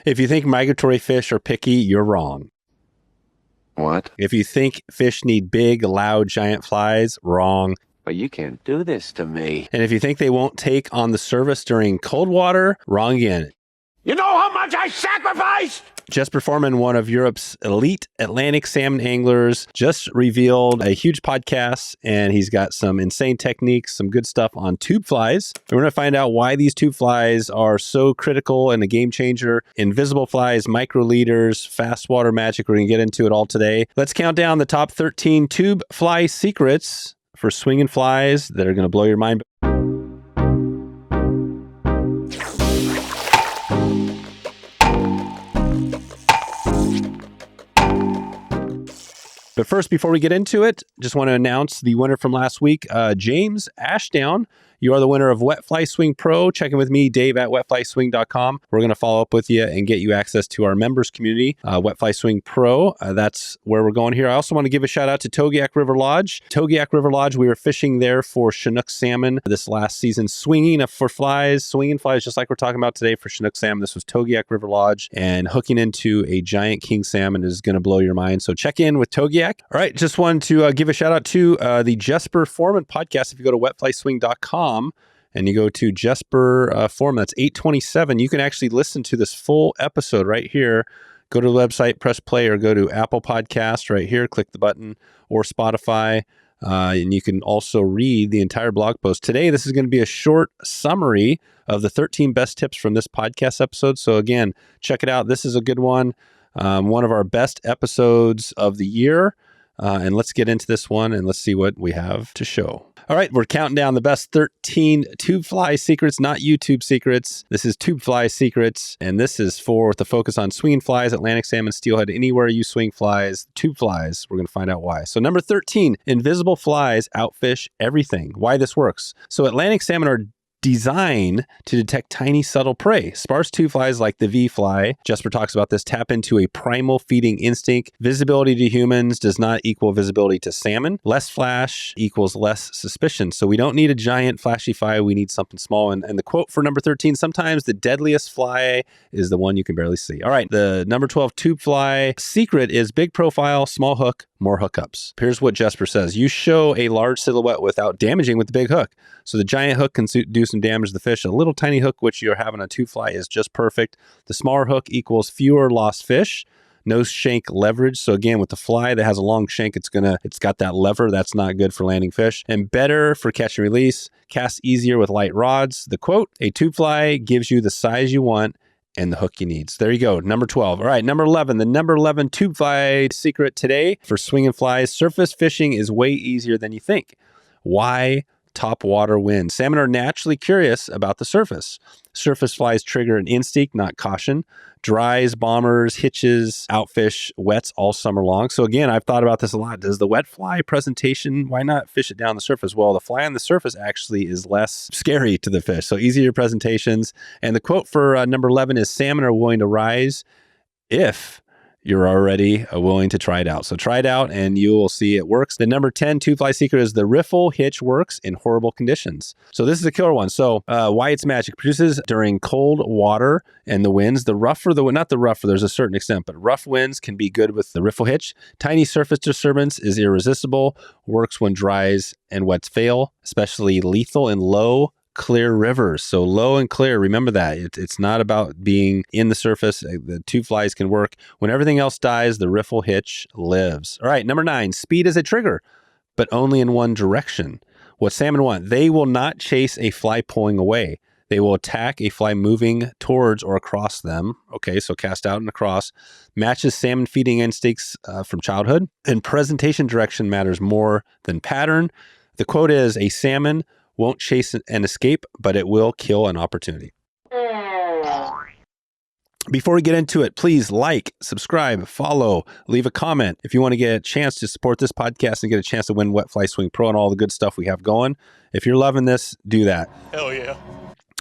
If you think migratory fish are picky, you're wrong. What? If you think fish need big, loud, giant flies, wrong. But you can't do this to me. And if you think they won't take on the surface during cold water, wrong again. You know how much I sacrificed? Jesper Foreman, one of Europe's elite Atlantic salmon anglers, just revealed a huge podcast, and he's got some insane techniques, some good stuff on tube flies. And we're going to find out why these tube flies are so critical and a game changer. Invisible flies, microliters, fast water magic. We're going to get into it all today. Let's count down the top 13 tube fly secrets for swinging flies that are going to blow your mind. But first, before we get into it, just want to announce the winner from last week, James Ashdown. You are the winner of Wet Fly Swing Pro. Check in with me, Dave at wetflyswing.com. We're going to follow up with you and get you access to our members community, Wet Fly Swing Pro. That's where we're going here. I also want to give a shout out to Togiak River Lodge. Togiak River Lodge, we were fishing there for Chinook salmon this last season, swinging flies, just like we're talking about today for Chinook salmon. This was Togiak River Lodge, and hooking into a giant king salmon is going to blow your mind. So check in with Togiak. All right, just wanted to give a shout out to the Jesper Foreman podcast. If you go to wetflyswing.com, and you go to Jesper Foreman, that's 827. You can actually listen to this full episode right here. Go to the website, press play, or go to Apple Podcast right here, click the button, or Spotify. And you can also read the entire blog post. Today, this is going to be a short summary of the 13 best tips from this podcast episode. So again, check it out. This is a good one. One of our best episodes of the year. And let's get into this one and let's see what we have to show. All right, we're counting down the best 13 tube fly secrets, not YouTube secrets. This is tube fly secrets, and this is for the focus on swinging flies, Atlantic salmon, steelhead, anywhere you swing flies, tube flies. We're going to find out why. So number 13, invisible flies outfish everything. Why this works. So Atlantic salmon are designed to detect tiny, subtle prey. Sparse tube flies like the V fly, Jesper talks about this, tap into a primal feeding instinct. Visibility to humans does not equal visibility to salmon. Less flash equals less suspicion. So we don't need a giant flashy fly. We need something small. And the quote for number 13, sometimes the deadliest fly is the one you can barely see. All right, the number 12 tube fly secret is big profile, small hook, more hookups. Here's what Jesper says. You show a large silhouette without damaging with the big hook. So the giant hook can do some damage to the fish. A little tiny hook, which you're having a tube fly, is just perfect. The smaller hook equals fewer lost fish. No shank leverage. So again, with the fly that has a long shank, it's got that lever. That's not good for landing fish. And better for catch and release. Cast easier with light rods. The quote, a tube fly gives you the size you want and the hook you need. So there you go. Number 12. All right, number 11. The number 11 tube fly secret today for swinging flies. Surface fishing is way easier than you think. Why? Top water wins. Salmon are naturally curious about the surface. Surface flies trigger an instinct, not caution. Dries, bombers, hitches, outfish, wets all summer long. So again, I've thought about this a lot. Does the wet fly presentation, why not fish it down the surface? Well, the fly on the surface actually is less scary to the fish. So easier presentations. And the quote for number 11 is, salmon are willing to rise if you're already willing to try it out. So try it out and you will see it works. The number 10 tube fly secret is the riffle hitch works in horrible conditions. So this is a killer one. So why it's magic. Produces during cold water and the winds. The rougher, not the rougher, there's a certain extent, but rough winds can be good with the riffle hitch. Tiny surface disturbance is irresistible. Works when dries and wets fail, especially lethal in low clear rivers. So low and clear, remember that. It's not about being in the surface. The tube flies can work. When everything else dies, the riffle hitch lives. All right, number 9, speed is a trigger, but only in one direction. What salmon want, they will not chase a fly pulling away. They will attack a fly moving towards or across them. Okay, so cast out and across. Matches salmon feeding instincts from childhood. And presentation direction matters more than pattern. The quote is, a salmon won't chase and escape, but it will kill an opportunity. Before we get into it, please like, subscribe, follow, leave a comment. If you want to get a chance to support this podcast and get a chance to win Wet Fly Swing Pro and all the good stuff we have going, if you're loving this, do that. Hell yeah.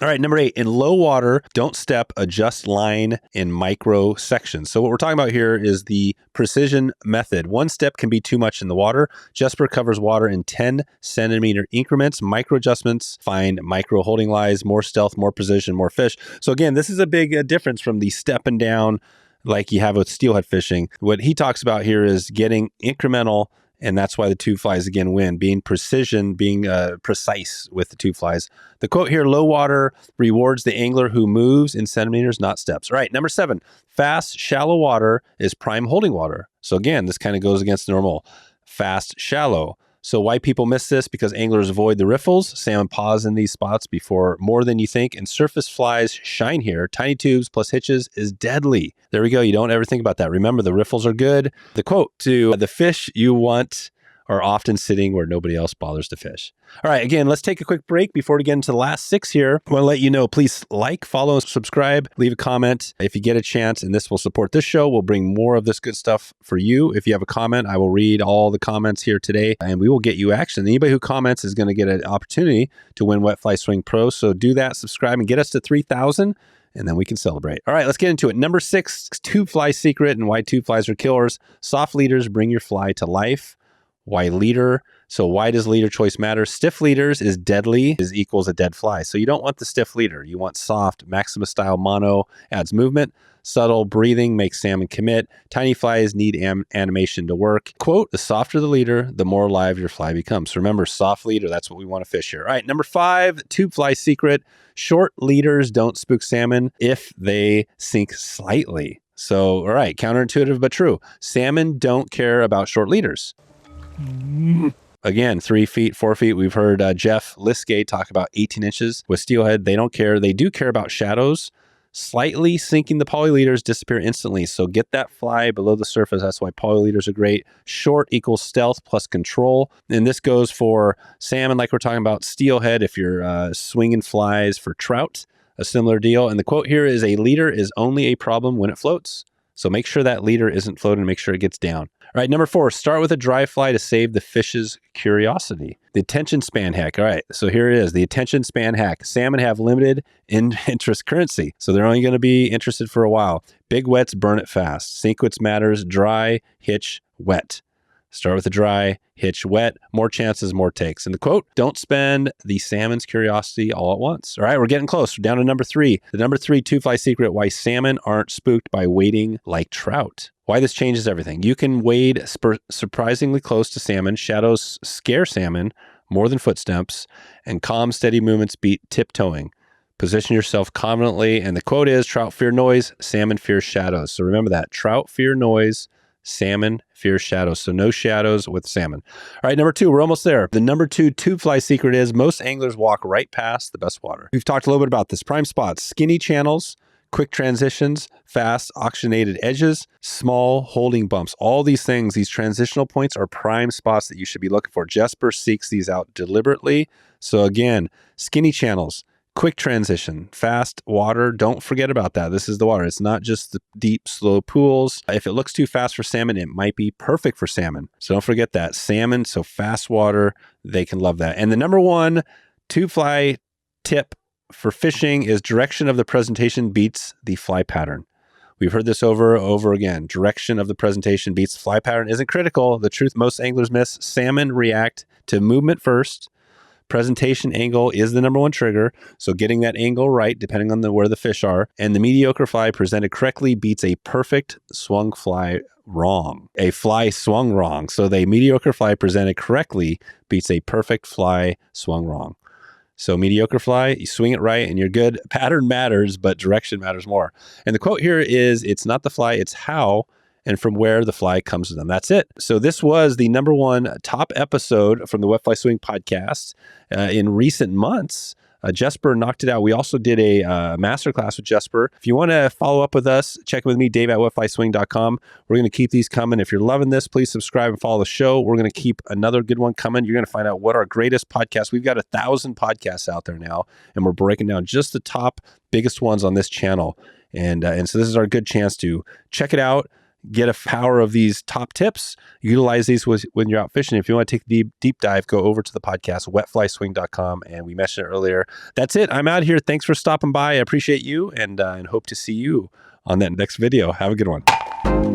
All right, number 8, in low water, don't step, adjust line in micro sections. So what we're talking about here is the precision method. One step can be too much in the water. Jesper covers water in 10 centimeter increments. Micro adjustments, find micro holding lines, more stealth, more precision, more fish. So again, this is a big difference from the stepping down like you have with steelhead fishing. What he talks about here is getting incremental, and that's why the tube flies again win, being precision, being precise with the tube flies. The quote here, low water rewards the angler who moves in centimeters, not steps. All right, number 7, fast, shallow water is prime holding water. So again, this kind of goes against normal. Fast, shallow. So why people miss this? Because anglers avoid the riffles. Salmon pause in these spots before more than you think, and surface flies shine here. Tiny tubes plus hitches is deadly. There we go. You don't ever think about that. Remember, the riffles are good. The quote to the fish you want are often sitting where nobody else bothers to fish. All right, again, let's take a quick break before we get into the last 6 here. I want to let you know, please like, follow, subscribe, leave a comment if you get a chance, and this will support this show. We'll bring more of this good stuff for you. If you have a comment, I will read all the comments here today, and we will get you action. Anybody who comments is going to get an opportunity to win Wet Fly Swing Pro, so do that, subscribe, and get us to 3,000, and then we can celebrate. All right, let's get into it. Number 6, tube fly secret and why tube flies are killers. Soft leaders bring your fly to life. Why leader? So why does leader choice matter? Stiff leaders is deadly, is equals a dead fly. So you don't want the stiff leader. You want soft, Maximus style mono, adds movement. Subtle breathing makes salmon commit. Tiny flies need animation to work. Quote, the softer the leader, the more alive your fly becomes. So remember, soft leader, that's what we want to fish here. All right, number 5, tube fly secret. Short leaders don't spook salmon if they sink slightly. So, all right, counterintuitive but true. Salmon don't care about short leaders. Again, 3 feet, 4 feet. We've heard Jeff Liskay talk about 18 inches with steelhead. They don't care. They do care about shadows. Slightly sinking the poly leaders disappear instantly. So get that fly below the surface. That's why poly leaders are great. Short equals stealth plus control. And this goes for salmon, like we're talking about, steelhead. If you're swinging flies for trout, a similar deal. And the quote here is, a leader is only a problem when it floats. So make sure that leader isn't floating, make sure it gets down. All right, number 4, start with a dry fly to save the fish's curiosity. The attention span hack. All right, so here it is, the attention span hack. Salmon have limited interest currency, so they're only going to be interested for a while. Big wets burn it fast. Sequence matters, dry, hitch, wet. Start with a dry, hitch wet, more chances, more takes. And the quote, don't spend the salmon's curiosity all at once. All right, we're getting close. We're down to number 3. The number 3 tube fly secret, why salmon aren't spooked by wading like trout. Why this changes everything. You can wade surprisingly close to salmon. Shadows scare salmon more than footsteps, and calm, steady movements beat tiptoeing. Position yourself confidently. And the quote is, trout fear noise, salmon fear shadows. So remember that, trout fear noise, salmon fear shadows. So no shadows with salmon. All right, number 2, we're almost there. The number 2 tube fly secret is most anglers walk right past the best water. We've talked a little bit about this. Prime spots, skinny channels, quick transitions, fast oxygenated edges, small holding bumps. All these things, these transitional points are prime spots that you should be looking for. Jesper seeks these out deliberately. So again, skinny channels, quick transition, fast water. Don't forget about that. This is the water. It's not just the deep, slow pools. If it looks too fast for salmon, it might be perfect for salmon. So don't forget that. Salmon, so fast water, they can love that. And the number 1 tube fly tip for fishing is direction of the presentation beats the fly pattern. We've heard this over and over again. Direction of the presentation beats the fly pattern isn't critical. The truth most anglers miss, salmon react to movement first. Presentation angle is the number 1 trigger. So getting that angle right, depending on where the fish are. And the mediocre fly presented correctly beats a perfect swung fly wrong. A fly swung wrong. So the mediocre fly presented correctly beats a perfect fly swung wrong. So mediocre fly, you swing it right and you're good. Pattern matters, but direction matters more. And the quote here is, it's not the fly, it's how and from where the fly comes to them. That's it. So this was the number 1 top episode from the Wet Fly Swing podcast in recent months. Jesper knocked it out. We also did a masterclass with Jesper. If you want to follow up with us, check with me, Dave at wetflyswing.com. We're going to keep these coming. If you're loving this, please subscribe and follow the show. We're going to keep another good one coming. You're going to find out what our greatest podcasts. We've got 1,000 podcasts out there now, and we're breaking down just the top biggest ones on this channel. And so this is our good chance to check it out. get a power of these top tips, utilize these when you're out fishing. If you want to take the deep dive, go over to the podcast, wetflyswing.com. And we mentioned it earlier. That's it. I'm out here. Thanks for stopping by. I appreciate you and hope to see you on that next video. Have a good one.